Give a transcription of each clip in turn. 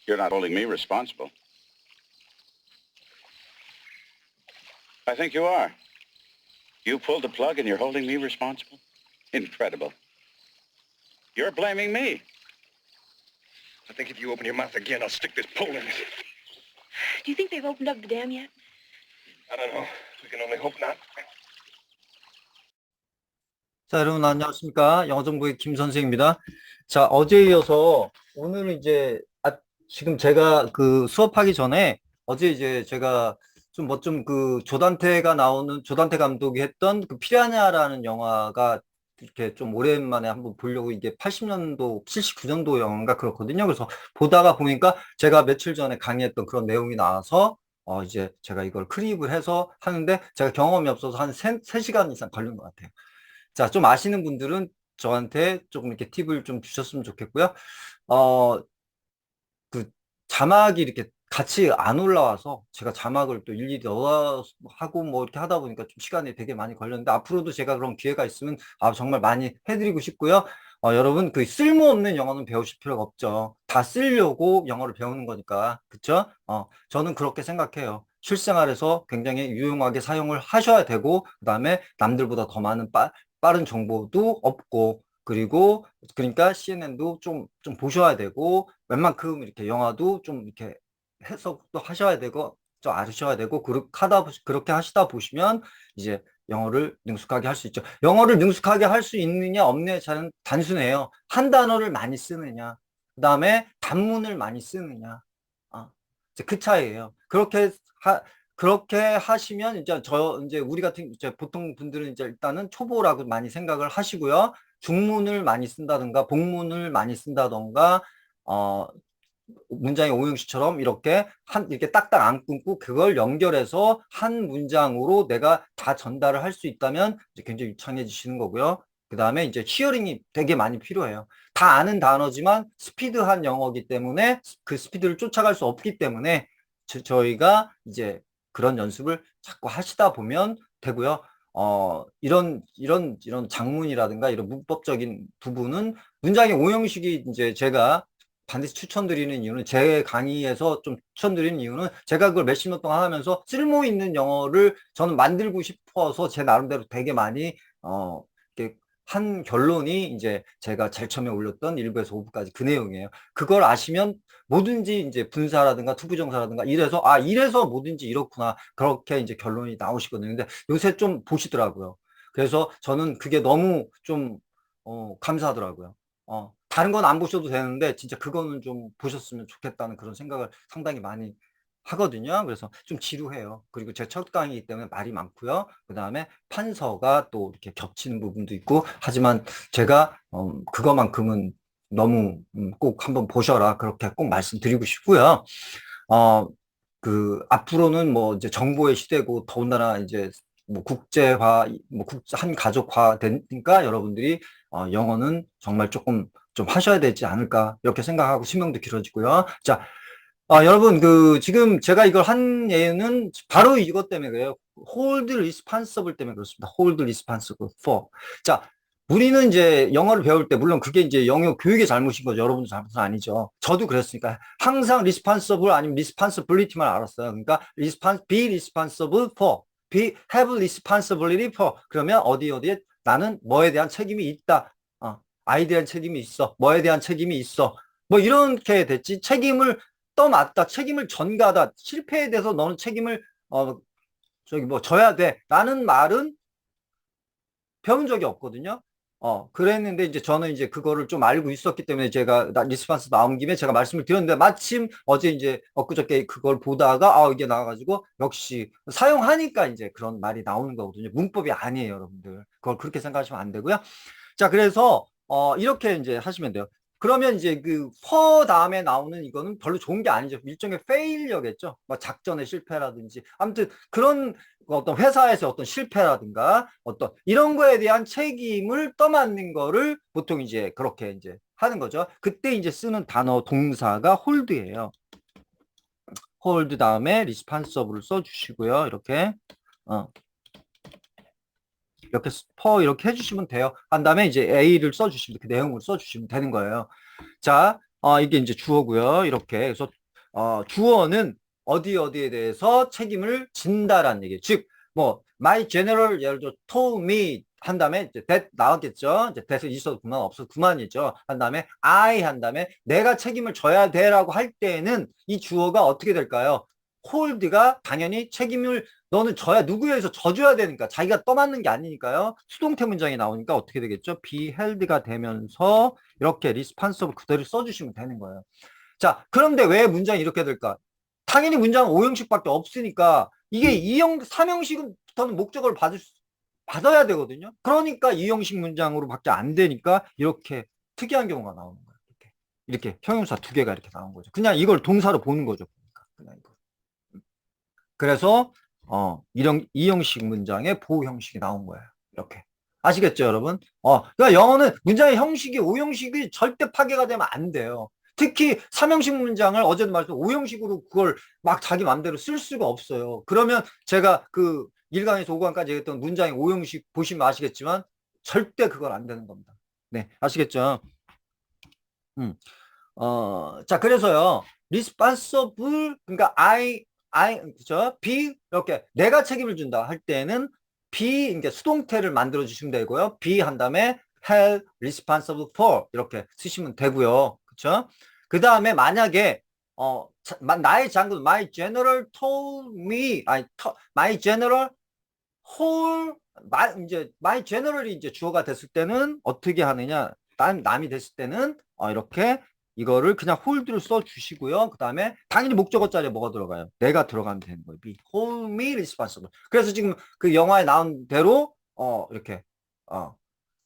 You're not holding me responsible. I think you are. You pulled the plug and you're holding me responsible? Incredible. You're blaming me. I think if you open your mouth again, I'll stick this pole in it. Do you think they've opened up the dam yet? I don't know. We can only hope not. 자, 여러분 안녕하십니까? 영어정보의 김 선생입니다. 자, 어제에 이어서 오늘은 이제 지금 제가 그 수업하기 전에 어제 이제 제가 조단테 감독이 했던 그 피라냐라는 영화가 이렇게 좀 오랜만에 한번 보려고, 이게 80년도, 79년도 영화인가 그렇거든요. 그래서 보다가 보니까 제가 며칠 전에 강의했던 그런 내용이 나와서 이제 제가 이걸 크립을 해서 하는데, 제가 경험이 없어서 한 3시간 이상 걸린 것 같아요. 자, 좀 아시는 분들은 저한테 조금 이렇게 팁을 좀 주셨으면 좋겠고요. 그 자막이 이렇게 같이 안 올라와서 제가 자막을 또 일일이 넣어 하고 뭐 이렇게 하다 보니까 좀 시간이 되게 많이 걸렸는데, 앞으로도 제가 그런 기회가 있으면 정말 많이 해드리고 싶고요. 여러분, 그 쓸모없는 영어는 배우실 필요가 없죠. 다 쓰려고 영어를 배우는 거니까. 그쵸? 저는 그렇게 생각해요. 실생활에서 굉장히 유용하게 사용을 하셔야 되고, 그 다음에 남들보다 더 많은 빠른 정보도 얻고, 그러니까 CNN도 좀 보셔야 되고, 웬만큼 이렇게 영화도 좀 이렇게 해석도 하셔야 되고, 좀 아셔야 되고, 그렇게 하시다 보시면 이제 영어를 능숙하게 할 수 있죠. 영어를 능숙하게 할 수 있느냐 없느냐는 단순해요. 한 단어를 많이 쓰느냐, 그 다음에 단문을 많이 쓰느냐, 이제 그 차이예요. 그렇게 하시면 이제 우리 같은 이제 보통 분들은 이제 일단은 초보라고 많이 생각을 하시고요. 중문을 많이 쓴다든가 복문을 많이 쓴다든가, 문장의 오형식처럼 이렇게 딱딱 안 끊고 그걸 연결해서 한 문장으로 내가 다 전달을 할 수 있다면 이제 굉장히 유창해지시는 거고요. 그 다음에 이제 히어링이 되게 많이 필요해요. 다 아는 단어지만 스피드한 영어이기 때문에 그 스피드를 쫓아갈 수 없기 때문에 저희가 이제 그런 연습을 자꾸 하시다 보면 되고요. 이런 장문이라든가 이런 문법적인 부분은 문장의 오형식이 이제 제가 반드시 추천드리는 이유는, 제 강의에서 좀 추천드리는 이유는, 제가 그걸 몇십 년 동안 하면서 쓸모 있는 영어를 저는 만들고 싶어서 제 나름대로 되게 많이 이렇게 한 결론이 이제 제가 제일 처음에 올렸던 1부에서 5부까지 그 내용이에요. 그걸 아시면 뭐든지 이제 분사라든가 투부정사라든가 이래서 뭐든지 이렇구나, 그렇게 이제 결론이 나오시거든요. 근데 요새 좀 보시더라고요. 그래서 저는 그게 너무 좀 감사하더라고요. 다른 건 안 보셔도 되는데 진짜 그거는 좀 보셨으면 좋겠다는 그런 생각을 상당히 많이 하거든요. 그래서 좀 지루해요. 그리고 제 첫 강의이기 때문에 말이 많고요. 그 다음에 판서가 또 이렇게 겹치는 부분도 있고, 하지만 제가 그거만큼은 너무 꼭 한번 보셔라, 그렇게 꼭 말씀드리고 싶고요. 앞으로는 뭐 이제 정보의 시대고, 더군다나 이제 뭐 국제화, 한 가족화 되니까 여러분들이 영어는 정말 조금 좀 하셔야 되지 않을까, 이렇게 생각하고 수명도 길어지고요. 자, 여러분, 지금 제가 이걸 한 예는 바로 이것 때문에 그래요. hold responsible 때문에 그렇습니다. hold responsible for. 자, 우리는 이제 영어를 배울 때, 물론 그게 이제 영어 교육의 잘못인 거죠. 여러분도 잘못은 아니죠. 저도 그랬으니까. 항상 responsible 아니면 responsibility만 알았어요. 그러니까 be responsible for, have responsibility for. 그러면 어디에 나는 뭐에 대한 책임이 있다. 아이에 대한 책임이 있어. 뭐에 대한 책임이 있어. 뭐 이렇게 됐지. 책임을 떠맡다, 책임을 전가하다, 실패에 대해서 너는 책임을 져야 돼 라는 말은 배운 적이 없거든요. 그랬는데 이제 저는 이제 그거를 좀 알고 있었기 때문에 제가 리스판스 나온 김에 제가 말씀을 드렸는데, 마침 어제 이제 엊그저께 그걸 보다가 이게 나와가지고 역시 사용하니까 이제 그런 말이 나오는 거거든요. 문법이 아니에요, 여러분들. 그걸 그렇게 생각하시면 안 되고요. 자, 그래서 이렇게 이제 하시면 돼요. 그러면 이제 for 다음에 나오는 이거는 별로 좋은 게 아니죠. 일종의 failure겠죠. 뭐 작전의 실패라든지, 아무튼 그런 어떤 회사에서 어떤 실패라든가 어떤 이런 거에 대한 책임을 떠맡는 거를 보통 이제 그렇게 이제 하는 거죠. 그때 이제 쓰는 단어 동사가 hold예요. hold 다음에 responsible을 써주시고요. 이렇게 이렇게 해주시면 돼요. 한 다음에 이제 A를 써주시면, 그 내용을 써주시면 되는 거예요. 자, 이게 이제 주어고요. 이렇게. 그래서 주어는 어디에 대해서 책임을 진다라는 얘기. 즉, 뭐 my general 예를 들어 told me 한 다음에 이제 that 나왔겠죠. 이제 that은 있어도 그만 없어도 그만이죠. 한 다음에 I 한 다음에 내가 책임을 져야 돼라고 할 때에는 이 주어가 어떻게 될까요? hold가 당연히 책임을 너는 져야 누구에 의해서 져줘야 되니까 자기가 떠맡는 게 아니니까요. 수동태 문장이 나오니까 어떻게 되겠죠? be held가 되면서 이렇게 responsible 그대로 써주시면 되는 거예요. 자, 그런데 왜 문장이 이렇게 될까? 당연히 문장은 5형식밖에 없으니까 이게 3형식부터는 목적어를 받아야 되거든요. 그러니까 2형식 문장으로밖에 안 되니까 이렇게 특이한 경우가 나오는 거예요. 이렇게 형용사 2개가 이렇게 나온 거죠. 그냥 이걸 동사로 보는 거죠. 그냥 이거. 그래서 이런 2형식 문장의 보호 형식이 나온 거예요. 이렇게. 아시겠죠, 여러분? 그러니까 영어는 문장의 형식이 5형식이 절대 파괴가 되면 안 돼요. 특히 3형식 문장을 어제도 말했지만 5형식으로 그걸 막 자기 마음대로 쓸 수가 없어요. 그러면 제가 그 1강에서 5강까지 얘기했던 문장의 5형식 보시면 아시겠지만 절대 그걸 안 되는 겁니다. 네, 아시겠죠? 자, 그래서요. responsible, 그러니까 그죠? be, 이렇게 내가 책임을 준다 할 때는 be, 이게 수동태를 만들어 주시면 되고요. be 한 다음에 held responsible for 이렇게 쓰시면 되고요. 그쵸? 그 다음에 만약에 나의 장군 my general told me my general 이제 my general이 이제 주어가 됐을 때는 어떻게 하느냐? 남이 됐을 때는 이렇게 이거를 그냥 hold를 써 주시고요. 그 다음에 당연히 목적어 자리에 뭐가 들어가요? 내가 들어가면 되는 거예요. be hold me responsible. 그래서 지금 그 영화에 나온 대로 이렇게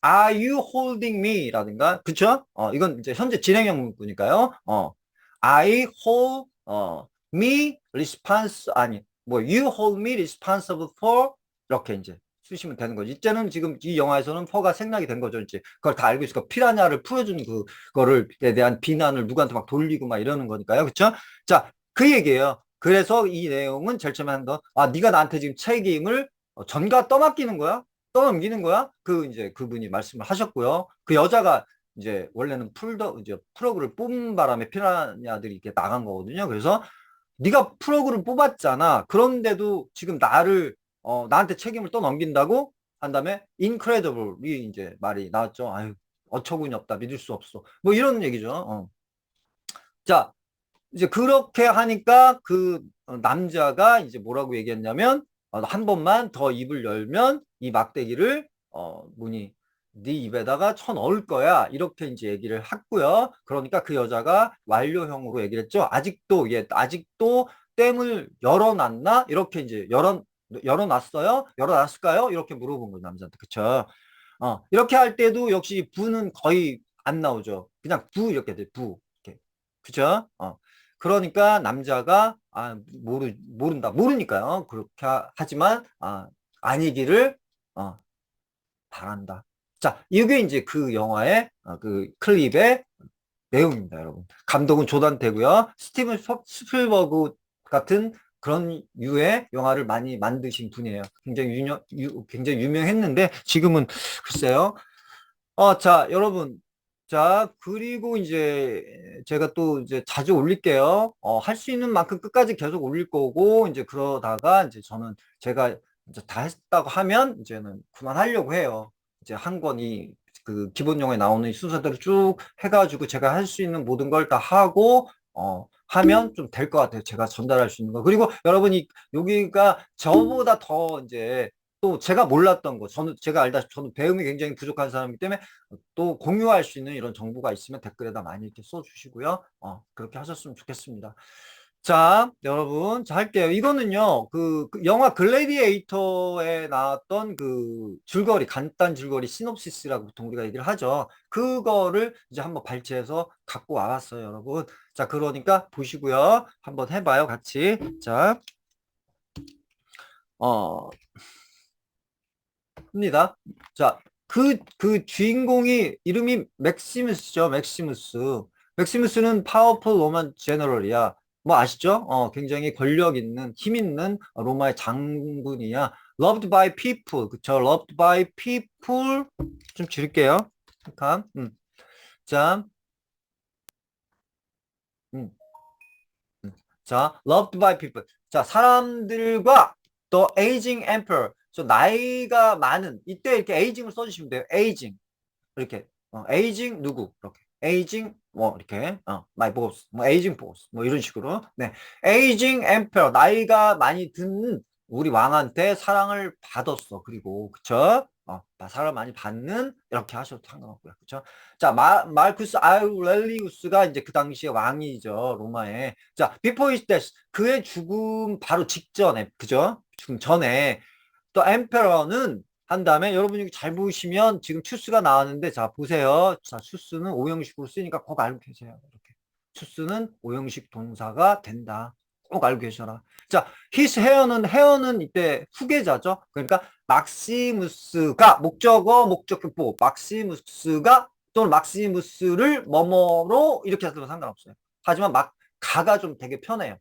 are you holding me? 라든가 그쵸? 이건 이제 현재 진행형 문구니까요. I hold me you hold me responsible for 이렇게 이제 쓰시면 되는 거죠. 이제는 지금 이 영화에서는 퍼가 생략이 된 거죠. 이제 그걸 다 알고 있으니까 피라냐를 풀어주는 그거를에 대한 비난을 누구한테 막 돌리고 막 이러는 거니까요. 그쵸? 자, 그 얘기예요. 그래서 이 내용은 제일 처음에 한 거, 네가 나한테 지금 책임을 전가 떠맡기는 거야? 떠넘기는 거야? 이제 그분이 말씀을 하셨고요. 그 여자가 이제 원래는 이제 프로그를 뽑은 바람에 피라냐들이 이렇게 나간 거거든요. 그래서 네가 프로그를 뽑았잖아. 그런데도 지금 나한테 책임을 떠넘긴다고 한 다음에 incredible이 이제 말이 나왔죠. 아유, 어처구니 없다. 믿을 수 없어. 뭐 이런 얘기죠. 자, 이제 그렇게 하니까 그 남자가 이제 뭐라고 얘기했냐면 한 번만 더 입을 열면 이 막대기를 네 입에다가 쳐넣을 거야. 이렇게 이제 얘기를 했고요. 그러니까 그 여자가 완료형으로 얘기를 했죠. 아직도 댐을 열어놨나? 이렇게 이제 열어놨어요? 열어놨을까요? 이렇게 물어본 거예요, 남자한테. 그쵸? 이렇게 할 때도 역시 부는 거의 안 나오죠. 그냥 부 이렇게 돼, 부. 이렇게. 그쵸? 그러니까 남자가 모르니까요. 그렇게 하지만 아니기를 바란다. 자, 이게 이제 그 영화의 그 클립의 내용입니다, 여러분. 감독은 조던태고요. 스티븐 스필버그 같은 그런 류의 영화를 많이 만드신 분이에요. 굉장히 유명했는데 지금은 글쎄요. 자, 여러분. 자, 그리고 이제 제가 또 이제 자주 올릴게요. 할 수 있는 만큼 끝까지 계속 올릴 거고, 이제 그러다가 이제 제가 이제 다 했다고 하면 이제는 그만하려고 해요. 이제 한 권이 그 기본 영어에 나오는 이 순서대로 쭉 해가지고 제가 할 수 있는 모든 걸 다 하고, 하면 좀 될 것 같아요. 제가 전달할 수 있는 거. 그리고 여러분이 여기가 저보다 더 이제 또 제가 몰랐던 거, 제가 저는 배움이 굉장히 부족한 사람이기 때문에 또 공유할 수 있는 이런 정보가 있으면 댓글에다 많이 이렇게 써주시고요. 그렇게 하셨으면 좋겠습니다. 자, 여러분, 자, 할게요. 이거는요, 그 영화 글래디에이터에 나왔던 그 간단 줄거리 시놉시스라고 보통 우리가 얘기를 하죠. 그거를 이제 한번 발췌해서 갖고 와봤어요, 여러분. 자, 그러니까 보시고요. 한번 해봐요, 같이. 자, 합니다. 자, 그 주인공이 이름이 맥시무스죠. 맥시무스는 파워풀 로만 제너럴이야. 뭐 아시죠? 굉장히 권력 있는, 힘 있는 로마의 장군이야. loved by people. 그쵸? loved by people. 좀 줄일게요. 잠깐. 자, 자, loved by people. 자, 사람들과 the aging emperor. 저 나이가 많은 이때 이렇게 aging을 써주시면 돼요. aging 이렇게 aging 누구 이렇게 aging 뭐 이렇게 my boss 뭐 aging boss 뭐 이런 식으로 네 aging emperor 나이가 많이 든 우리 왕한테 사랑을 받았어. 그리고 그쵸? 사랑을 많이 받는 이렇게 하셔도 상관없고요. 그쵸? 자, 마르쿠스 아우렐리우스가 이제 그 당시에 왕이죠. 로마에. 자, before his death 그의 죽음 바로 직전에 그죠? 죽음 전에 또 emperor는 한 다음에 여러분 여기 잘 보시면 지금 추스가 나왔는데 자 보세요. 자 추스는 오형식으로 쓰니까 꼭 알고 계세요. 이렇게 추스는 오형식 동사가 된다. 꼭 알고 계셔라. 자 his 헤어는 이때 후계자죠. 그러니까 막시무스가 목적어 목적격보 막시무스가 또는 막시무스를 뭐뭐로 이렇게 해도 상관없어요. 하지만 가가 좀 되게 편해요.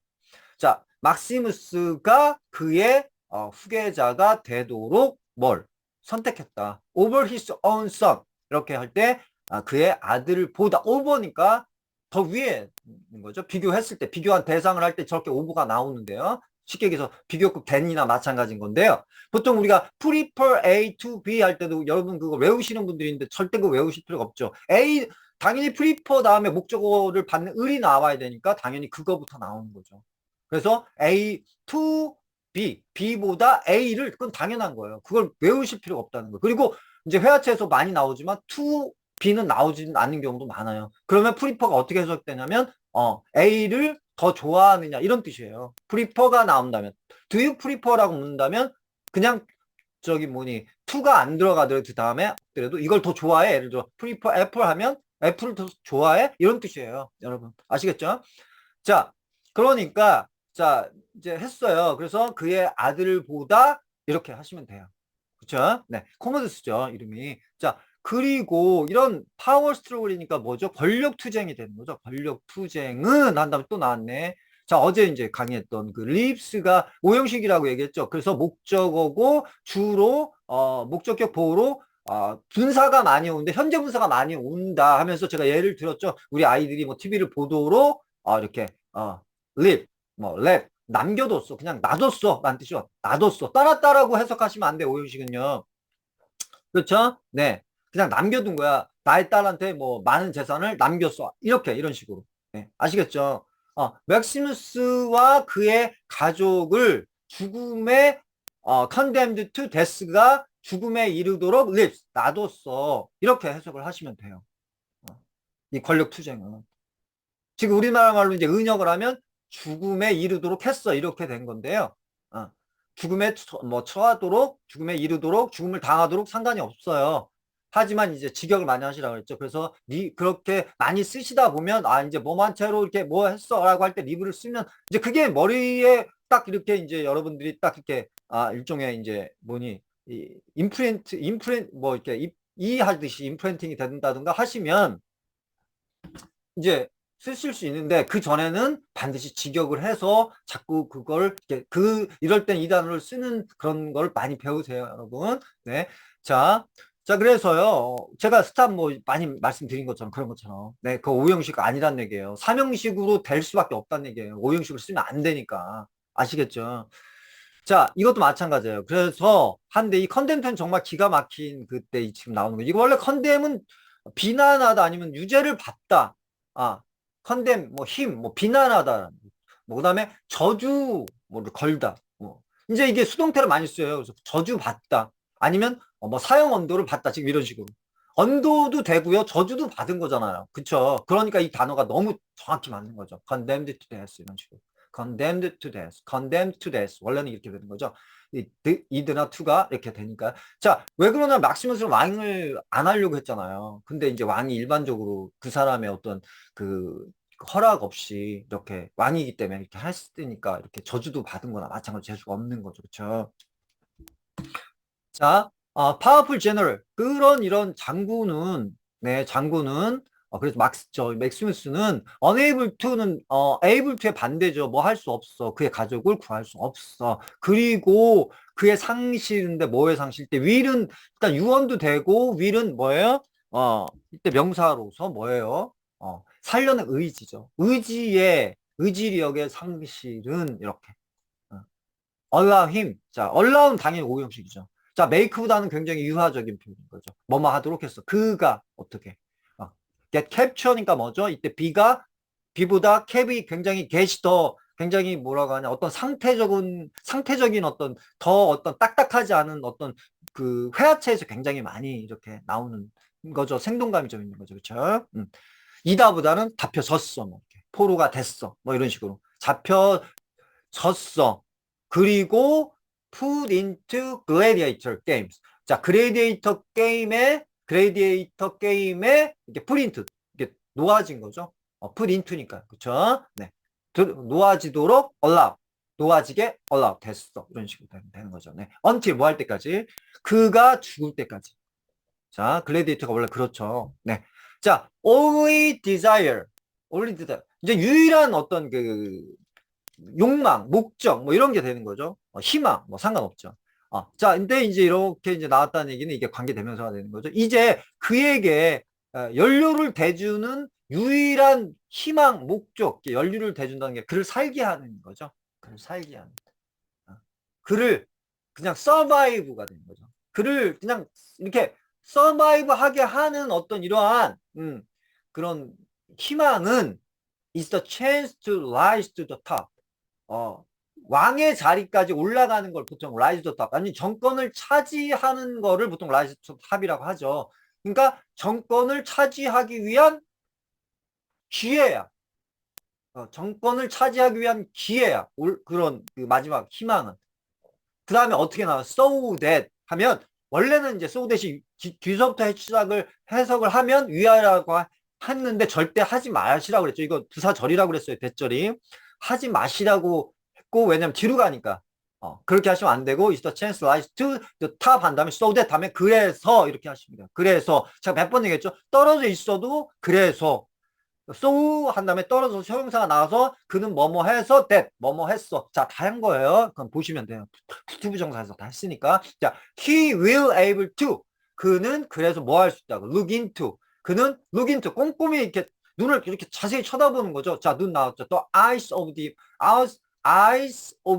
자 막시무스가 그의 후계자가 되도록 뭘 선택했다. over his own son 이렇게 할 때 그의 아들을 보다 over니까 더 위에 있는 거죠. 비교했을 때 비교한 대상을 할 때 저렇게 over가 나오는데요. 쉽게 얘기해서 비교급 than이나 마찬가지인 건데요. 보통 우리가 prefer A to B 할 때도 여러분 그거 외우시는 분들이 있는데 절대 그거 외우실 필요가 없죠. A 당연히 prefer 다음에 목적어를 받는 을이 나와야 되니까 당연히 그거부터 나오는 거죠. 그래서 A to B, B보다 A를 그건 당연한 거예요. 그걸 외우실 필요가 없다는 거예요. 그리고 이제 회화체에서 많이 나오지만 to B는 나오지는 않는 경우도 많아요. 그러면 프리퍼가 어떻게 해석되냐면 A를 더 좋아하느냐 이런 뜻이에요. 프리퍼가 나온다면 do you prefer라고 묻는다면 그냥 저기 뭐니 to가 안 들어가더라도 그 다음에 그래도 이걸 더 좋아해. 예를 들어 prefer apple 하면 애플을 더 좋아해 이런 뜻이에요. 여러분 아시겠죠? 자 그러니까 자 이제 했어요. 그래서 그의 아들보다 이렇게 하시면 돼요. 그쵸? 네 코모드스죠 이름이. 자 그리고 이런 파워 스트러글이니까 뭐죠? 권력 투쟁이 되는 거죠. 권력 투쟁은 한 다음에 또 나왔네. 자 어제 이제 강의했던 그 립스가 오형식이라고 얘기했죠. 그래서 목적어고 주로 목적격 보호로 분사가 많이 오는데 현재 분사가 많이 온다 하면서 제가 예를 들었죠. 우리 아이들이 뭐 TV를 보도록 이렇게 립 뭐 랩 남겨뒀어. 그냥 놔뒀어 라는 뜻이죠. 놔뒀어. 따랐다라고 해석하시면 안 돼. 오형식은요. 그렇죠? 네. 그냥 남겨둔 거야. 나의 딸한테 뭐 많은 재산을 남겼어. 이렇게 이런 식으로. 네. 아시겠죠? 맥시무스와 그의 가족을 죽음에 condemned to death가 죽음에 이르도록 lives 놔뒀어. 이렇게 해석을 하시면 돼요. 이 권력 투쟁은 지금 우리나라 말로 이제 은역을 하면 죽음에 이르도록 했어. 이렇게 된 건데요. 죽음에 처하도록, 죽음에 이르도록, 죽음을 당하도록 상관이 없어요. 하지만 이제 직역을 많이 하시라고 했죠. 그래서 그렇게 많이 쓰시다 보면 이제 뭐만 채로 이렇게 뭐 했어 라고 할 때 리브를 쓰면 이제 그게 머리에 딱 이렇게 이제 여러분들이 딱 이렇게 일종의 이제 뭐니 임프린트 뭐 이렇게 이해하듯이 임프린팅이 된다든가 하시면 이제 쓰실 수 있는데 그 전에는 반드시 직역을 해서 자꾸 그걸 이럴 땐 이 단어를 쓰는 그런 걸 많이 배우세요, 여러분. 네. 자, 그래서요. 제가 스탑 뭐 많이 말씀드린 것처럼 그런 것처럼 네, 그 오형식 아니란 얘기예요. 삼형식으로 될 수밖에 없다는 얘기예요. 오형식으로 쓰면 안 되니까. 아시겠죠? 자, 이것도 마찬가지예요. 그래서 한데 이 컨뎀은 정말 기가 막힌 그때 지금 나오는 거예요. 이거 원래 컨뎀은 비난하다 아니면 유죄를 받다. 컨뎀 뭐 힘, 뭐 비난하다. 뭐 그다음에 저주 뭐를 걸다. 뭐 이제 이게 수동태를 많이 써요. 그래서 저주 받다. 아니면 뭐 사형 언도를 받다. 지금 이런 식으로. 언도도 되고요. 저주도 받은 거잖아요. 그쵸? 그러니까 이 단어가 너무 정확히 맞는 거죠. condemned to death 이런 식으로. condemned to death, condemned to death. 원래는 이렇게 되는 거죠. 이드나 투가 이렇게 되니까. 자, 왜 그러냐? 막시무스는 왕을 안 하려고 했잖아요. 근데 이제 왕이 일반적으로 그 사람의 어떤 그 허락 없이 이렇게 왕이기 때문에 이렇게 했으니까 이렇게 저주도 받은 거나 마찬가지로 재수가 없는 거죠. 그렇죠? 자, 파워풀 제너럴 그런 이런 장군은 그래서 맥시무스는 unable to는 able to의 반대죠. 뭐 할 수 없어. 그의 가족을 구할 수 없어. 그리고 그의 상실인데 뭐의 상실 때 will은 일단 유언도 되고 will은 뭐예요? 이때 명사로서 뭐예요? 살려는 의지죠. 의지에 의지력의 상실은 이렇게. allow him. 자, allow는 당연히 오형식이죠. 자, make보다는 굉장히 유화적인 표현인 거죠. 뭐뭐 하도록 했어. 그가 어떻게. get capture니까 뭐죠? 이때 B보다 cap이 굉장히 get이 더 굉장히 뭐라고 하냐. 어떤 상태적인 어떤 더 어떤 딱딱하지 않은 어떤 그 회화체에서 굉장히 많이 이렇게 나오는 거죠. 생동감이 좀 있는 거죠. 그쵸? 이다보다는 잡혀졌어. 뭐 이렇게. 포로가 됐어. 뭐 이런 식으로. 잡혀졌어. 그리고 put into gladiator games. 자, 글래디에이터 게임에 이게 프린트 이게 놓아진 거죠. put into니까. 그쵸? 네. 놓아지도록 allow. 놓아지게 allow 됐어. 이런 식으로 되는 거죠. 네. until 뭐 할 때까지? 그가 죽을 때까지. 자, 글래디에이터가 원래 그렇죠. 네. 자, only desire. 이제 유일한 어떤 그 욕망, 목적, 뭐 이런 게 되는 거죠. 희망, 뭐 상관없죠. 자, 근데 이제 이렇게 이제 나왔다는 얘기는 이게 관계대명사가 되는 거죠. 이제 그에게 연료를 대주는 유일한 희망, 목적, 연료를 대준다는 게 그를 살게 하는 거죠. 그를 살게 하는. 그를 그냥 서바이브가 되는 거죠. 그를 그냥 이렇게 서바이브 하게 하는 어떤 이러한 그런 희망은 is the chance to rise to the top. 왕의 자리까지 올라가는 걸 보통 rise to the top, 아니 정권을 차지하는 거를 보통 rise to the top이라고 하죠. 그러니까 정권을 차지하기 위한 기회야. 정권을 차지하기 위한 기회야. 그런 그 마지막 희망은. 그 다음에 어떻게 나와? so that 하면 원래는 이제 so that이 뒤서부터 해석을 하면 위하라고 했는데 절대 하지 마시라고 그랬죠. 이거 부사절이라고 그랬어요. 대절이. 하지 마시라고 했고, 왜냐면 뒤로 가니까. 그렇게 하시면 안 되고, is the chance rise to the top 한 다음에 so that 다음에 그래서 이렇게 하십니다. 그래서 제가 몇 번 얘기했죠. 떨어져 있어도 그래서 so 한 다음에 떨어져서 형용사가 나와서 그는 뭐뭐 해서 that 뭐뭐 했어. 자, 다 한 거예요. 그럼 보시면 돼요. 투부정사에서 다 했으니까. 자, he will able to. 그는 그래서 뭐 할 수 있다고. look into. 그는 look into. 꼼꼼히 이렇게 눈을 이렇게 자세히 쳐다보는 거죠. 자, 눈 나왔죠. 또 eyes of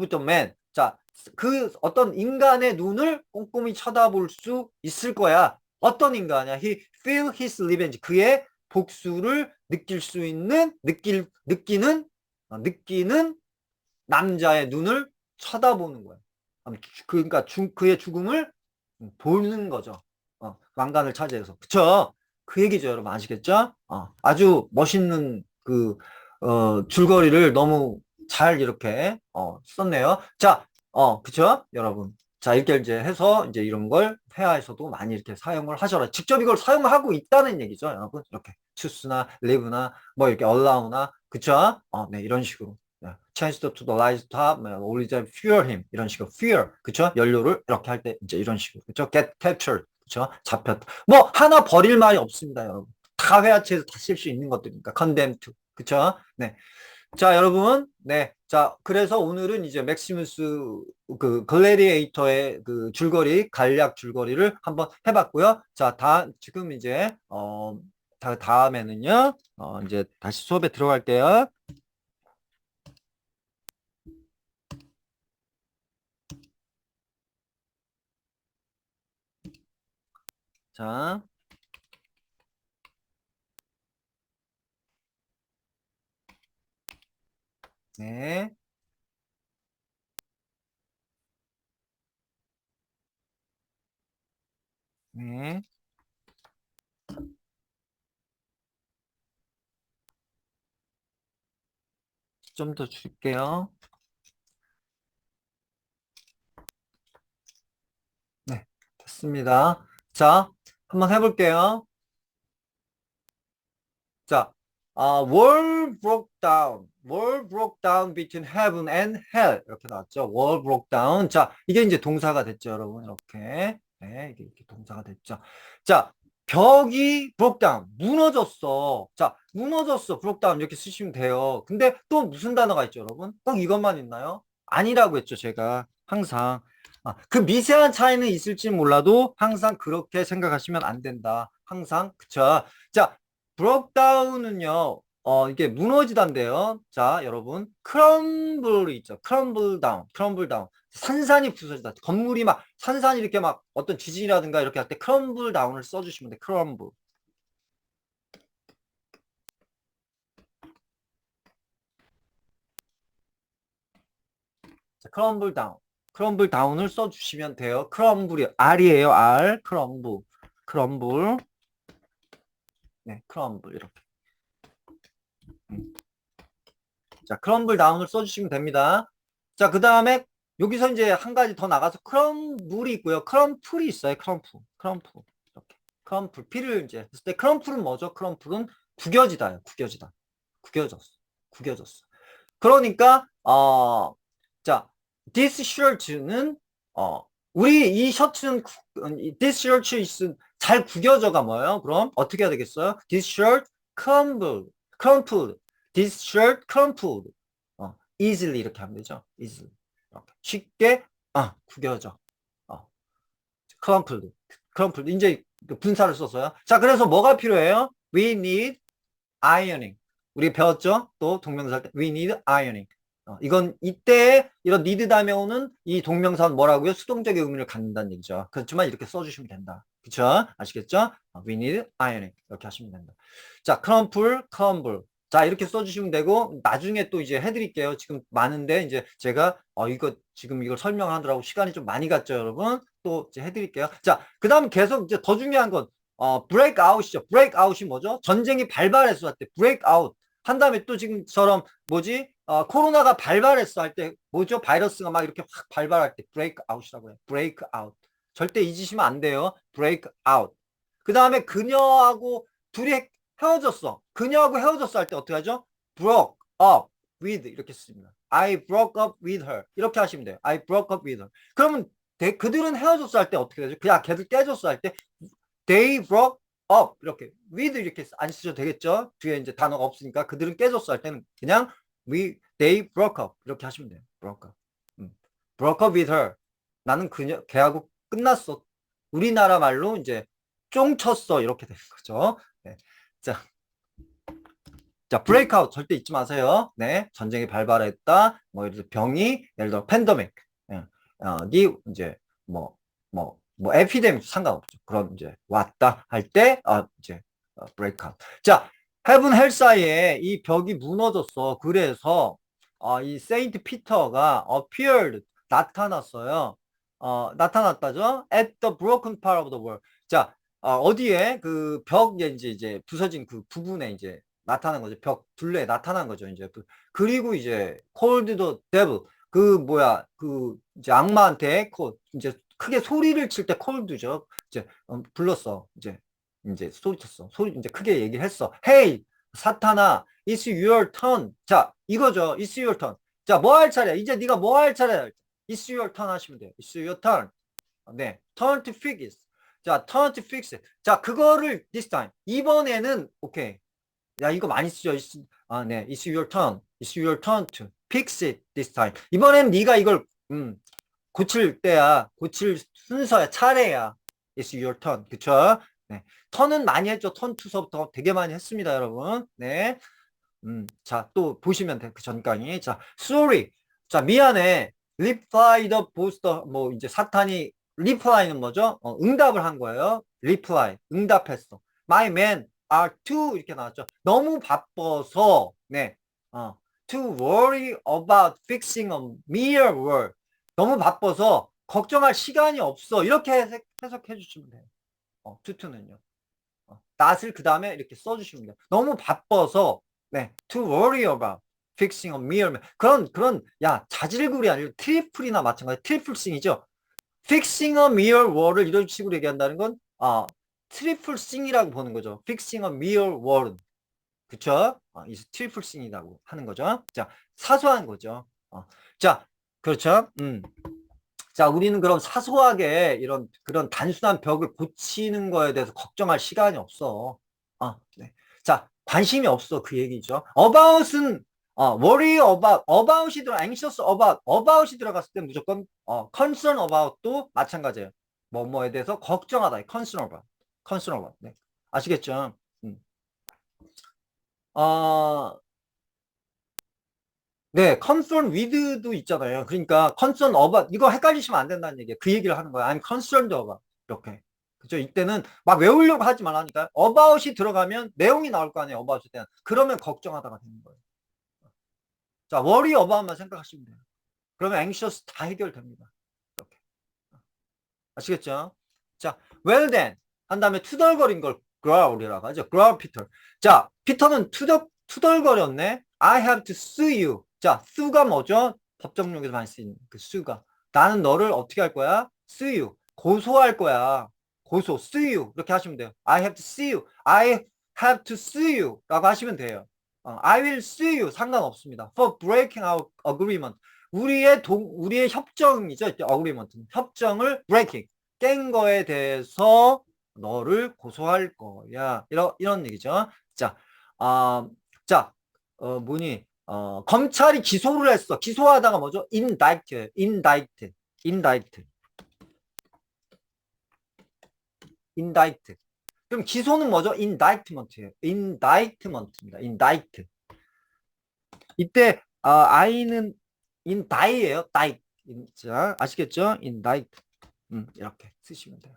the man. 자, 그 어떤 인간의 눈을 꼼꼼히 쳐다볼 수 있을 거야. 어떤 인간이야? He feel his revenge. 그의 복수를 느낄 수 있는 느끼는 남자의 눈을 쳐다보는 거야. 그러니까 그의 죽음을 보는 거죠. 왕관을 차지해서. 그쵸? 그 얘기죠, 여러분. 아시겠죠? 아주 멋있는 그 줄거리를 너무 잘 이렇게 썼네요. 자, 그쵸? 여러분. 자, 이렇게 이제 해서 이제 이런 걸 회화에서도 많이 이렇게 사용을 하셔라. 직접 이걸 사용하고 있다는 얘기죠, 여러분. 이렇게 choos나 live나 뭐 이렇게 allow나 그쵸? 네, 이런 식으로. chance to the rise top, only fuel him 이런 식으로 fear 그쵸? 연료를 이렇게 할 때 이제 이런 식으로 그쵸? get captured 그쵸? 잡혔다. 뭐 하나 버릴 말이 없습니다, 여러분. 다 회화체에서 다 쓸 수 있는 것들이니까 condemn to 그쵸? 네. 자, 여러분. 네. 자, 그래서 오늘은 이제 맥시무스 그 글래디에이터의 그 줄거리, 간략 줄거리를 한번 해봤고요. 자, 지금 이제, 다음에는요, 이제 다시 수업에 들어갈게요. 자. 네. 네. 좀 더 줄게요. 네, 됐습니다. 자, 한번 해볼게요. 자, world broke down between heaven and hell. 이렇게 나왔죠. world broke down. 자, 이게 이제 동사가 됐죠, 여러분. 이렇게. 네, 이게 이렇게 동사가 됐죠. 자, 벽이 broke down. 무너졌어. 자, 무너졌어. broke down. 이렇게 쓰시면 돼요. 근데 또 무슨 단어가 있죠, 여러분? 꼭 이것만 있나요? 아니라고 했죠, 제가. 항상. 그 미세한 차이는 있을지 몰라도 항상 그렇게 생각하시면 안 된다. 항상. 그쵸? 자, broke down은요, 이게 무너지단데요. 자, 여러분. 크럼블이 있죠. 크럼블 다운, 크럼블 다운. 산산이 부서지다. 건물이 막, 산산이 이렇게 막 어떤 지진이라든가 이렇게 할 때 크럼블 다운을 써주시면 돼. 크럼블. 자, 크럼블 다운. 크럼블 다운을 써주시면 돼요. 크럼블이, R이에요, R. 크럼블. 크럼블. 네, 크럼블. 이렇게. 자, 크럼블 다운을 써주시면 됩니다. 자, 그 다음에 여기서 이제 한 가지 더 나가서 크럼블이 있고요. 크럼플이 있어요. 크럼플. 크럼플. 이렇게. 크럼플. P를 이제 했을 때 크럼플은 뭐죠? 크럼플은 구겨지다요. 구겨지다. 구겨졌어. 구겨졌어. 그러니까 자, this shirt는 우리 이 셔츠는 this shirt is 잘 구겨져가 뭐예요? 그럼 어떻게 해야 되겠어요? This shirt crumpled. crumpled. This shirt crumpled. easily 이렇게 하면 되죠. easily. 이렇게. 쉽게 구겨져. crumpled. crumpled. 이제 분사를 썼어요. 자, 그래서 뭐가 필요해요? We need ironing. 우리 배웠죠? 또 동명사 할 때 we need ironing. 이건 이때 이런 need 다음에 오는 이 동명사는 뭐라고요? 수동적인 의미를 갖는다는 얘기죠. 그렇지만 이렇게 써주시면 된다. 그쵸? 아시겠죠? we need ironing. 이렇게 하시면 된다. 자, crumple, crumble. 자, 이렇게 써주시면 되고, 나중에 또 이제 해드릴게요. 지금 많은데, 이제 제가, 지금 이걸 설명하느라고 시간이 좀 많이 갔죠, 여러분? 또 이제 해드릴게요. 자, 그 다음 계속 이제 더 중요한 건, breakout이죠. breakout이 뭐죠? 전쟁이 발발했어 할 때, breakout. 한 다음에 또 지금처럼, 뭐지? 코로나가 발발했어 할 때, 뭐죠? 바이러스가 막 이렇게 확 발발할 때, breakout이라고 해요. breakout. 절대 잊으시면 안 돼요. breakout. 그 다음에 그녀하고 둘이 헤어졌어. 그녀하고 헤어졌어 할 때 어떻게 하죠? broke up with 이렇게 씁니다. I broke up with her. 이렇게 하시면 돼요. I broke up with her. 그러면 그들은 헤어졌어 할 때 어떻게 되죠? 그냥 걔들 깨졌어 할 때 they broke up 이렇게 with 이렇게 안 쓰셔도 되겠죠? 뒤에 이제 단어가 없으니까 그들은 깨졌어 할 때는 그냥 they broke up 이렇게 하시면 돼요. broke up. broke up with her. 나는 걔하고 끝났어. 우리나라 말로 이제 쫑쳤어 이렇게 되는 거죠. 네. 자, 브레이크아웃 절대 잊지 마세요. 네, 전쟁이 발발했다. 뭐 예를 들어 병이 예를 들어 팬데믹, 이제 에피데믹 상관없죠. 그럼 이제 왔다 할 때 이제 브레이크아웃. 자, 헤븐 헬 사이에 이 벽이 무너졌어. 그래서 이 세인트 피터가 appeared 나타났어요. 나타났다죠. At the broken part of the wall. 자, 어디에 그 벽에 이제 부서진 그 부분에 이제 나타난 거죠. 벽 둘레에 나타난 거죠. 이제 그리고 이제 called the devil 그 이제 악마한테 이제 크게 소리를 칠 때 callled죠. 이제 불렀어. 이제 소리쳤어. 이제 크게 얘기를 했어. Hey 사탄아, it's your turn. 자, 이거죠. It's your turn. 자, 뭐 할 차례야? 이제 네가 뭐 할 차례야? It's your turn 하시면 돼요. It's your turn. 네, turn to fix it. 자, turn to fix it. 자, 그거를 this time. 이번에는 오케이. 야, 이거 많이 쓰죠. 네, it's your turn. It's your turn to fix it this time. 이번엔 네가 이걸 고칠 때야. 고칠 순서야. 차례야. It's your turn. 그쵸? 네. 턴은 많이 했죠. 턴 투서부터 되게 많이 했습니다, 여러분. 네. 자, 또 보시면 돼. 그 전 강의. 자, sorry. 자, 미안해. reply the booster. 뭐, 이제 사탄이 reply는 뭐죠? 응답을 한 거예요. reply. 응답했어. My men are too 이렇게 나왔죠. 너무 바빠서 네. to worry about fixing a mere word. 너무 바빠서 걱정할 시간이 없어. 이렇게 해석해 주시면 돼요. 투투는요. that을 그 다음에 이렇게 써주시면 돼요. 너무 바빠서 네, to worry about fixing a mere 그런 자질구리 아니고 트리플이나 마찬가지 트리플싱이죠. fixing a mere word를 이런 식으로 얘기한다는 건 트리플싱이라고 보는 거죠. fixing a mere word. 그쵸? 이 트리플싱이라고 하는 거죠. 자, 사소한 거죠. 자, 그렇죠? 자, 우리는 그럼 사소하게 그런 단순한 벽을 고치는 거에 대해서 걱정할 시간이 없어. 네. 자, 관심이 없어. 그 얘기죠. about은, worry about이 anxious about이 들어갔을 때 무조건, concern about도 마찬가지예요. 뭐뭐에 대해서 걱정하다. concern about. 네. 아시겠죠? 네, concern with도 있잖아요. 그러니까 concern about 이거 헷갈리시면 안 된다는 얘기예요. 그 얘기를 하는 거예요. I'm concerned about 이렇게. 그죠? 이때는 막 외우려고 하지 말라니까. about이 들어가면 내용이 나올 거 아니에요. about에 대한. 그러면 걱정하다가 되는 거예요. 자, worry about만 생각하시면 돼요. 그러면 anxious 다 해결됩니다. 이렇게. 아시겠죠? 자, well then 한 다음에 투덜거린 걸 growl이라고 하죠. growl 피터. 자, 피터는 투덜거렸네. I have to sue you. 자, sue가 뭐죠? 법정용에서 많이 쓰이는 그 sue가. 나는 너를 어떻게 할 거야? sue you. 고소할 거야. 고소, sue you. 이렇게 하시면 돼요. I have to sue you. I have to sue you. 라고 하시면 돼요. I will sue you. 상관없습니다. For breaking our agreement. 우리의 협정이죠. agreement. 협정을 breaking. 깬 거에 대해서 너를 고소할 거야. 이런 얘기죠. 자, 검찰이 기소를 했어. 기소하다가 뭐죠? indict. 그럼 기소는 뭐죠? indictment예요. indictment입니다. indict. 이때 I는 indict예요. dict. 자, 아시겠죠? indict. 이렇게 쓰시면 돼요.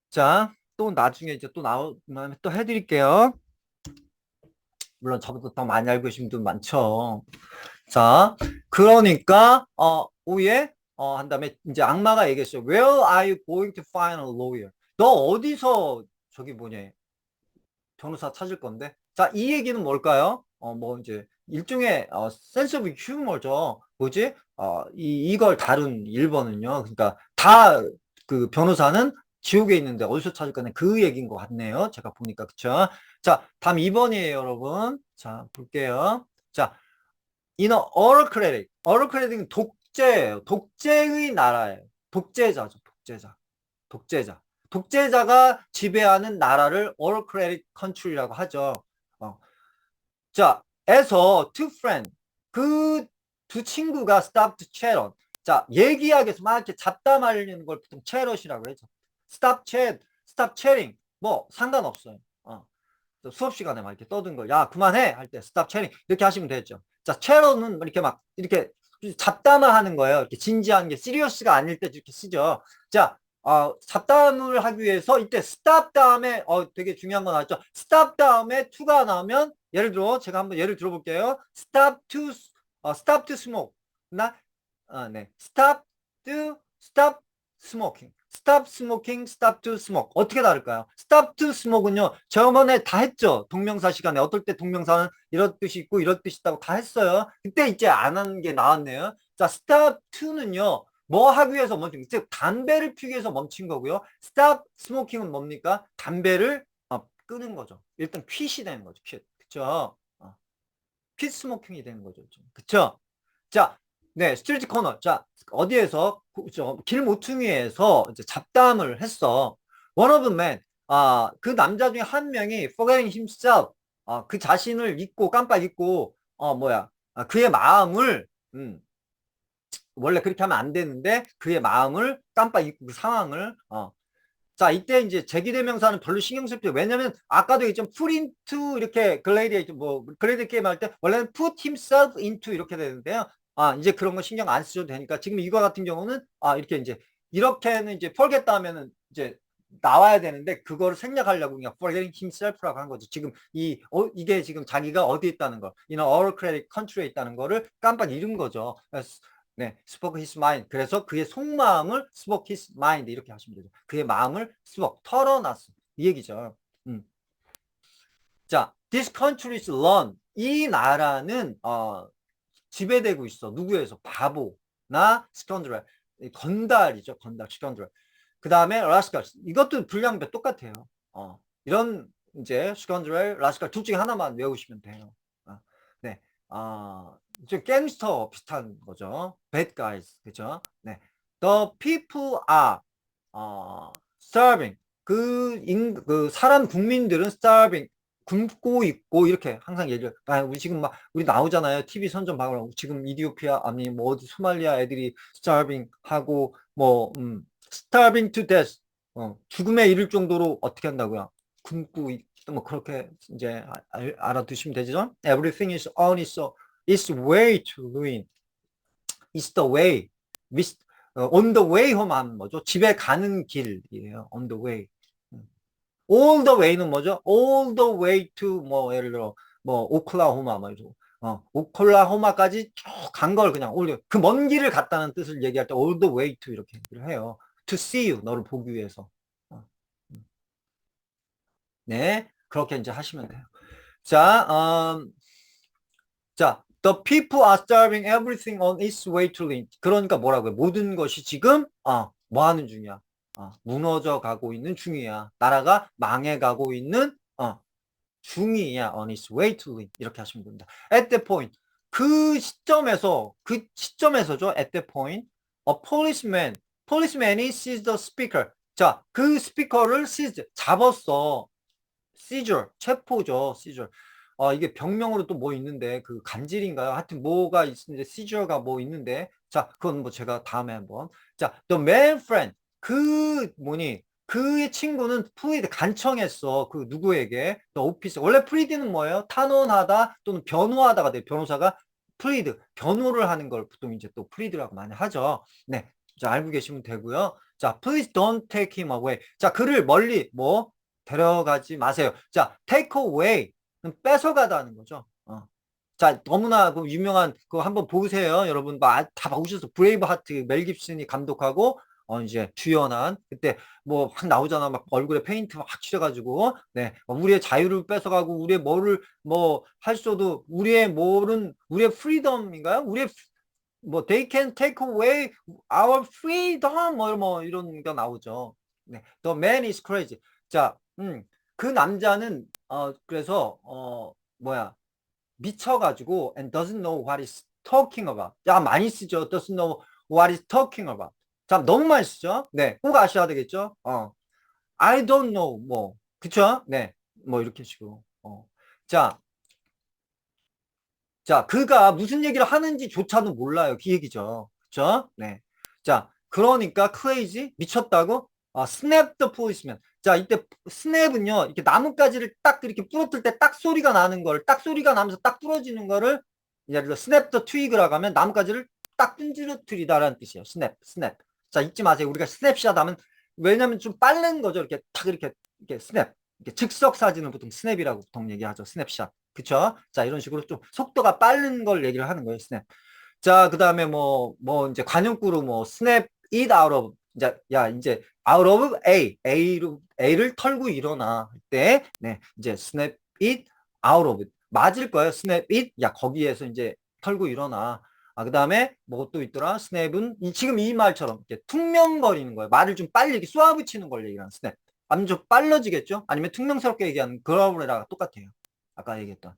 자, 또 나중에 이제 또 나오면 또 해드릴게요. 물론 저보다 더 많이 알고 계신 분들 많죠. 자, 그러니까 오예 한 다음에 이제 악마가 얘기했어요. Where are you going to find a lawyer? 너 어디서 저기 변호사 찾을 건데? 자, 이 얘기는 뭘까요? 뭐 이제 일종의 sense of humor죠. 뭐지? 이걸 다룬 1번은요. 그러니까 다 그 변호사는 지옥에 있는데 어디서 찾을 거냐 그 얘기인 것 같네요. 제가 보니까 그쵸? 자, 다음 2번이에요, 여러분. 자, 볼게요. 자, in a autocratic. autocratic은 독재예요. 독재의 나라예요. 독재자죠. 독재자가 지배하는 나라를 autocratic country라고 하죠. 자, 에서 two friend. 그 두 친구가 stopped chatting. 자, 얘기하기 위해서 막 이렇게 잡담하려는 걸 보통 chat이라고 그러죠. stop chatting. 뭐 상관없어요. 수업 시간에 막 이렇게 떠든 걸, 야, 그만해! 할 때, stop chatting. 이렇게 하시면 되죠. 자, chatter는 이렇게 잡담을 하는 거예요. 이렇게 진지한 게, serious가 아닐 때 이렇게 쓰죠. 자, 잡담을 하기 위해서 이때 stop 다음에, 되게 중요한 거 나왔죠. stop 다음에 to가 나오면, 예를 들어, 제가 한번 예를 들어볼게요. stop to smoke. 네. stop smoking. stop smoking, stop to smoke. 어떻게 다를까요? stop to smoke은요, 저번에 다 했죠. 동명사 시간에. 어떨 때 동명사는 이런 뜻이 있고 이런 뜻이 있다고 다 했어요. 그때 이제 안 하는 게 나왔네요. 자, stop to는요, 뭐 하기 위해서 멈춘, 즉 담배를 피우기 위해서 멈춘 거고요. stop smoking은 뭡니까? 담배를 끄는 거죠. 일단 quit이 되는 거죠. quit. 그쵸? quit smoking이 되는 거죠. 그쵸? 자, 네, 스트리트 코너. 자, 어디에서, 길 모퉁이에서 이제 잡담을 했어. One of the men, 그 남자 중에 한 명이 forgetting himself, 그 자신을 잊고, 깜빡 잊고, 그의 마음을, 원래 그렇게 하면 안 되는데, 그의 마음을 깜빡 잊고 그 상황을, 자, 이때 이제 제기대명사는 별로 신경 쓸 필요. 왜냐면 아까도 얘기했죠. put into 이렇게 글레이디에이터 게임 할 때 원래는 put himself into 이렇게 되는데요. 이제 그런 거 신경 안 쓰셔도 되니까 지금 이거 같은 경우는 이렇게 이제 이렇게는 이제 forget 하면은 이제 나와야 되는데 그거를 생략하려고 그냥 forgetting himself라고 한 거죠. 지금 이게 지금 자기가 어디에 있다는 거, in a autocratic country에 있다는 거를 깜빡 잃은 거죠. 네, spoke his mind. 그래서 그의 속마음을 spoke his mind 이렇게 하시면 되죠. 그의 마음을 spoke, 털어놨어. 이 얘기죠. 자, this country is run. 이 나라는 지배되고 있어. 누구에서? 바보나 scoundrel. 건달이죠. 건달, scoundrel. 그 다음에 rascal. 이것도 분량별 똑같아요. 이런 이제 scoundrel, rascal 둘 중에 하나만 외우시면 돼요. 네. 좀 갱스터 비슷한 거죠. bad guys. 그죠? 네. The people are starving. 그 사람 국민들은 starving. 굶고 있고 이렇게 항상 얘기해요. 우리 지금 막 우리 나오잖아요. TV 선전 방송. 지금 이디오피아 아니 뭐 어디 소말리아 애들이 starving 하고 starving to death. 죽음에 이를 정도로 어떻게 한다고요? 굶고 뭐 그렇게 이제 알아두시면 되죠. Everything is on its way to ruin. It's the way. On the way home 하면 뭐죠? 집에 가는 길이에요. On the way. All the way는 뭐죠? All the way to 뭐 예를 들어 뭐 오클라호마 뭐 이러고 오클라호마까지 쭉 간 걸 그냥 올려 그 먼 길을 갔다는 뜻을 얘기할 때 all the way to 이렇게 얘기를 해요. To see you 너를 보기 위해서. 네 그렇게 이제 하시면 돼요. 자, 자, the people are starving everything on its way to ruin. 그러니까 뭐라고요? 모든 것이 지금 뭐 하는 중이야? 무너져 가고 있는 중이야. 나라가 망해 가고 있는 중이야. on its way to ruin. 이렇게 하시면 됩니다. at that point. 그 시점에서죠. at that point. a policeman이 seized the speaker. 자, 그 스피커를 잡았어. seizure, 체포죠. seizure. 이게 병명으로 또 뭐 있는데 그 간질인가요? 하여튼 뭐가 있는데 seizure가 뭐 있는데 자 그건 뭐 제가 다음에 한번 자 the man friend 그의 친구는 plead 간청했어 그 누구에게 the office 원래 plead는 뭐예요? 탄원하다 또는 변호하다가 돼 변호사가 plead 변호를 하는 걸 보통 이제 또 plead라고 많이 하죠. 네, 자 알고 계시면 되고요. 자 please don't take him away. 자 그를 멀리 뭐 데려가지 마세요. 자 take away 뺏어가다는 거죠. 자, 너무나 그 유명한 그거 한번 보세요. 여러분 다 보셨어. 브레이브 하트 멜 깁슨이 감독하고 이제 주연한 그때 뭐 막 나오잖아. 막 얼굴에 페인트 막 칠해가지고 네 우리의 자유를 뺏어가고 우리의 뭐를 뭐 할 수도 우리의 프리덤인가요? 뭐 they can take away our freedom 뭐 이런 게 나오죠. 네, the man is crazy. 자, 그 남자는 그래서 뭐야 미쳐가지고 and doesn't know what is talking about. 야 많이 쓰죠. doesn't know what is talking about. 자 너무 많이 쓰죠. 네, 꼭 아셔야 되겠죠. I don't know 뭐 그쵸? 네, 뭐 이렇게 식으로. 자 그가 무슨 얘기를 하는지조차도 몰라요. 그 얘기죠. 그쵸? 네. 자 그러니까 crazy 미쳤다고. snap the policeman. 자, 이때 스냅은요, 이렇게 나뭇가지를 딱 이렇게 부러뜨릴 때 딱 소리가 나는 걸, 딱 소리가 나면서 딱 부러지는 거를, 예를 들어, 스냅 더 트위그라고 하면 나뭇가지를 딱 분지러뜨리다라는 뜻이에요. 스냅. 자, 잊지 마세요. 우리가 스냅샷 하면, 왜냐면 좀 빠른 거죠. 이렇게 탁 이렇게 스냅. 이렇게 즉석 사진을 보통 스냅이라고 보통 얘기하죠. 스냅샷. 그쵸? 자, 이런 식으로 좀 속도가 빠른 걸 얘기를 하는 거예요. 스냅. 자, 그 다음에 이제 관용구로 스냅 it out of, 이제 out of A를 털고 일어나. 때, 네, 이제 snap it out of it. 맞을 거예요. snap it. 거기에서 이제 털고 일어나. 그 다음에 뭐 또 있더라. snap은 지금 이 말처럼 이렇게 퉁명거리는 거예요. 말을 좀 빨리 이렇게 쏘아붙이는 걸 얘기하는 snap. 아니면 좀 빨라지겠죠? 아니면 퉁명스럽게 얘기하는 growl이랑 똑같아요. 아까 얘기했던.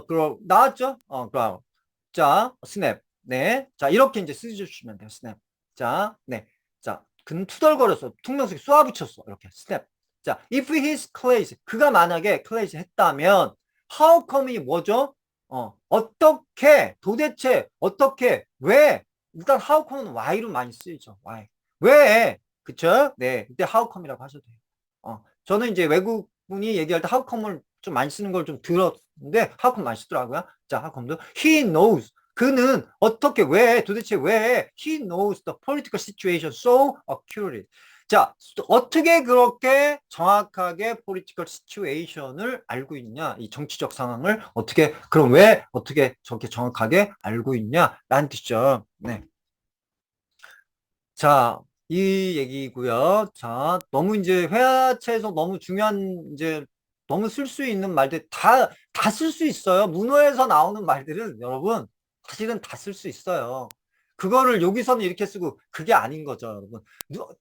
그럼 나왔죠? growl. 자, snap. 네. 자, 이렇게 이제 쓰셔주시면 돼요. snap. 자, 네. 자, 그는 투덜거려서 퉁명스럽게 쏘아붙였어. 이렇게 스냅. 자, if he's crazy. 그가 만약에 crazy 했다면 how come이 뭐죠? 어떻게 도대체 어떻게 왜 일단 how come은 why로 많이 쓰이죠. why. 왜? 그쵸? 네. 이때 how come이라고 하셔도 돼요. 저는 이제 외국 분이 얘기할 때 how come을 좀 많이 쓰는 걸 좀 들었는데 how come 많이 쓰더라고요. 자, how come도 he knows. 그는 어떻게 도대체 왜 he knows the political situation so accurately. 자, 어떻게 그렇게 정확하게 political situation을 알고 있냐? 이 정치적 상황을 어떻게 저렇게 정확하게 알고 있냐? 라는 뜻이죠. 네. 자, 이 얘기고요. 자, 너무 이제 회화체에서 너무 중요한 이제 너무 쓸 수 있는 말들 다 쓸 수 있어요. 문어에서 나오는 말들은 여러분 사실은 다 쓸 수 있어요. 그거를 여기서는 이렇게 쓰고 그게 아닌 거죠, 여러분.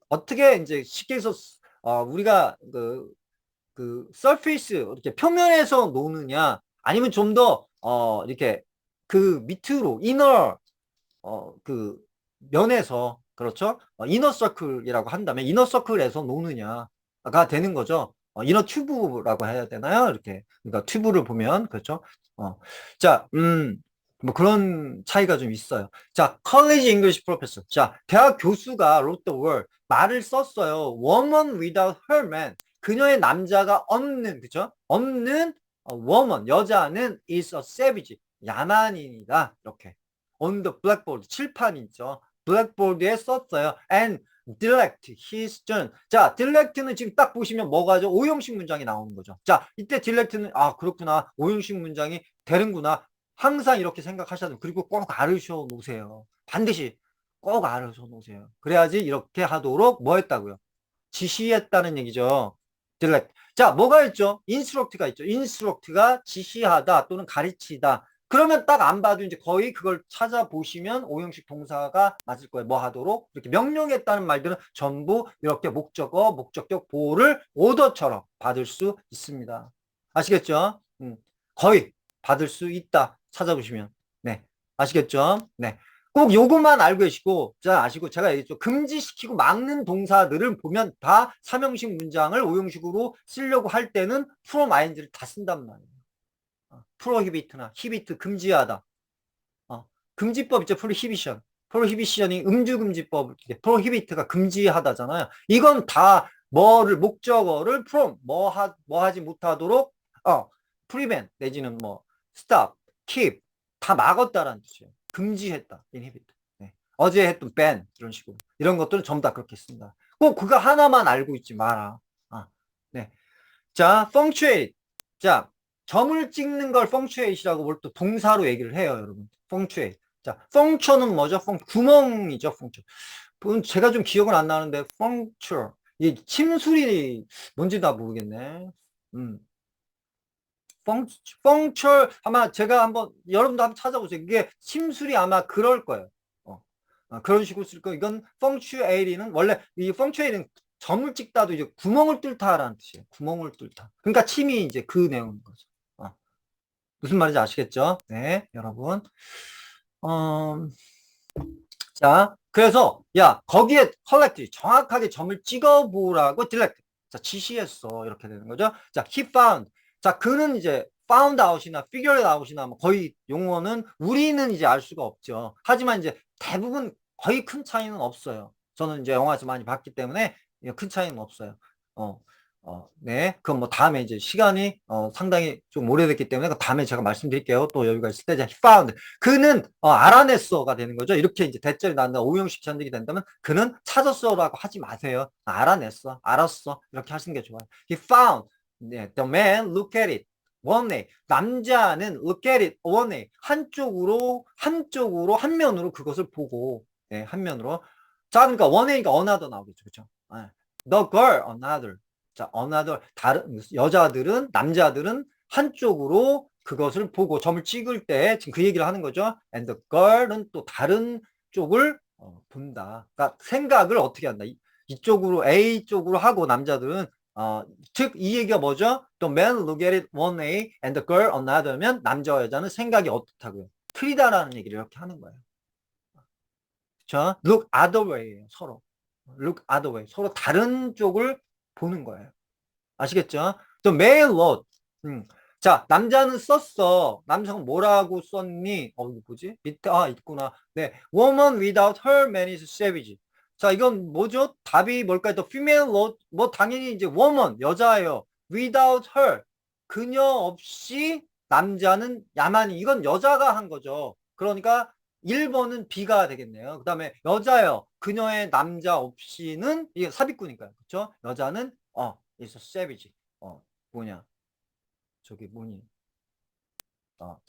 어떻게 이제 쉽게 해서 우리가 그 서페이스 이렇게 표면에서 노느냐 아니면 좀 더 이렇게 그 밑으로 이너 그 면에서 그렇죠? 이너 서클이라고 한다면 이너 서클에서 노느냐가 되는 거죠. 이너 튜브라고 해야 되나요? 이렇게 그러니까 튜브를 보면 그렇죠? 자, 뭐 그런 차이가 좀 있어요. 자, college English professor. 자, 대학 교수가 wrote the word. 말을 썼어요. woman without her man. 그녀의 남자가 없는, 그쵸? 없는 woman, 여자는 is a savage, 야만인이다. 이렇게. on the blackboard, 칠판 있죠. 블랙보드에 썼어요. and direct his turn. 자, direct는 지금 딱 보시면 뭐가죠? 오형식 문장이 나오는 거죠. 자, 이때 direct는, 아, 그렇구나. 오형식 문장이 되는구나. 항상 이렇게 생각하셔야 돼요. 그리고 꼭 알으셔 놓으세요. 반드시 꼭 알으셔 놓으세요. 그래야지 이렇게 하도록 뭐 했다고요? 지시했다는 얘기죠. direct. 자, 뭐가 있죠? instruct가 있죠. instruct가 지시하다 또는 가르치다. 그러면 딱 안 봐도 이제 거의 그걸 찾아보시면 오형식 동사가 맞을 거예요. 뭐 하도록? 이렇게 명령했다는 말들은 전부 이렇게 목적어, 목적격 보호를 오더처럼 받을 수 있습니다. 아시겠죠? 거의 받을 수 있다. 찾아보시면. 네. 아시겠죠? 네. 꼭 요것만 알고 계시고, 자, 아시고, 제가 얘기했죠. 금지시키고 막는 동사들을 보면 다 삼형식 문장을 오형식으로 쓰려고 할 때는 from ing를 다 쓴단 말이에요. 프로히비트나 히비트, 금지하다. 금지법 있죠. 프로히비션. 프로히비션이 음주금지법, 프로히비트가 금지하다잖아요. 이건 다 뭐를, 목적어를 from, 뭐 하지 못하도록, prevent, 내지는 뭐, stop, keep, 다 막았다라는 뜻이에요. 금지했다. inhibit. 네. 어제 했던 ban, 이런 식으로. 이런 것들은 전부 다 그렇게 씁니다. 꼭 그거 하나만 알고 있지 마라. 네. 자, punctuate. 자, 점을 찍는 걸 punctuate이라고 뭘 또 동사로 얘기를 해요, 여러분. punctuate. 자, puncture는 뭐죠? 구멍이죠, puncture. 제가 좀 기억은 안 나는데, puncture. 이 침술이 뭔지 다 모르겠네. puncture, 아마 제가 한번, 여러분도 한번 찾아보세요. 이게 침술이 아마 그럴 거예요. 그런 식으로 쓸 거예요. 이건 punctuate는, 원래 이 punctuate는 점을 찍다도 이제 구멍을 뚫다라는 뜻이에요. 구멍을 뚫다. 그러니까 침이 이제 그 내용인 거죠. 무슨 말인지 아시겠죠? 네, 여러분. 자, 그래서, 야, 거기에 collect, 정확하게 점을 찍어보라고 direct. 자, 지시했어. 이렇게 되는 거죠. 자, he found. 자, 그는 이제 found out이나 figure it out이나 뭐 거의 용어는 우리는 이제 알 수가 없죠. 하지만 이제 대부분 거의 큰 차이는 없어요. 저는 이제 영화에서 많이 봤기 때문에 큰 차이는 없어요. 네. 그건 뭐 다음에 이제 시간이 상당히 좀 오래됐기 때문에 그 다음에 제가 말씀드릴게요. 또 여유가 있을 때 he found. 그는 알아냈어가 되는 거죠. 이렇게 이제 대절이 나온다. 오형식 전직이 된다면 그는 찾았어라고 하지 마세요. 알아냈어. 알았어. 이렇게 하시는 게 좋아요. he found. 네. The man look at it. one way. 남자는 look at it one way. 한쪽으로 한 면으로 그것을 보고, 네, 한 면으로. 자, 그러니까 one way니까 another 나오겠죠. 그렇죠? 네. The girl another. 자, another, 다른, 여자들은, 남자들은 한쪽으로 그것을 보고 점을 찍을 때 지금 그 얘기를 하는 거죠. And the girl은 또 다른 쪽을 본다. 그러니까 생각을 어떻게 한다. 이쪽으로, A 쪽으로 하고 남자들은, 즉, 이 얘기가 뭐죠? The man look at it one way and the girl another면 남자와 여자는 생각이 어떻다고요? 틀리다라는 얘기를 이렇게 하는 거예요. 그렇죠? Look other way예요, 서로. Look other way. 서로 다른 쪽을 보는 거예요. 아시겠죠? 또 male wrote. 자, 남자는 썼어. 남성은 뭐라고 썼니? 이거 뭐지? 밑에, 있구나. 네. Woman without her man is savage. 자, 이건 뭐죠? 답이 뭘까요? 또 female wrote. 뭐, 당연히 이제 woman, 여자예요. Without her. 그녀 없이 남자는 야만이. 이건 여자가 한 거죠. 그러니까 1번은 B가 되겠네요. 그 다음에 여자요. 그녀의 남자 없이는, 이게 삽입구니까요. 그쵸? 여자는, is a savage. 뭐냐. 저기 뭐니.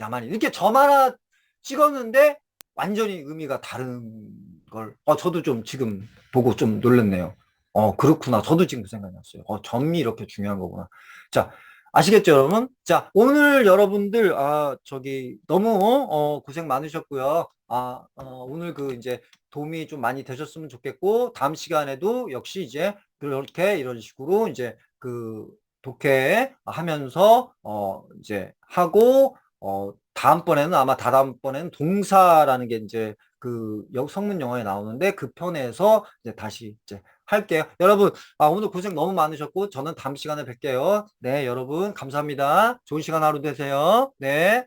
야만이. 이렇게 점 하나 찍었는데 완전히 의미가 다른 걸. 저도 좀 지금 보고 좀 놀랐네요. 그렇구나. 저도 지금 그 생각이 났어요. 점이 이렇게 중요한 거구나. 자, 아시겠죠, 여러분? 자, 오늘 여러분들, 너무, 고생 많으셨고요. 오늘 이제 도움이 좀 많이 되셨으면 좋겠고, 다음 시간에도 역시 이제 그렇게 이런 식으로 이제 독해 하면서, 이제 하고, 다음번에는 아마 다다음번에는 동사라는 게 이제 성문 영어에 나오는데 그 편에서 이제 다시 이제 할게요. 여러분, 오늘 고생 너무 많으셨고, 저는 다음 시간에 뵐게요. 네, 여러분, 감사합니다. 좋은 시간 하루 되세요. 네.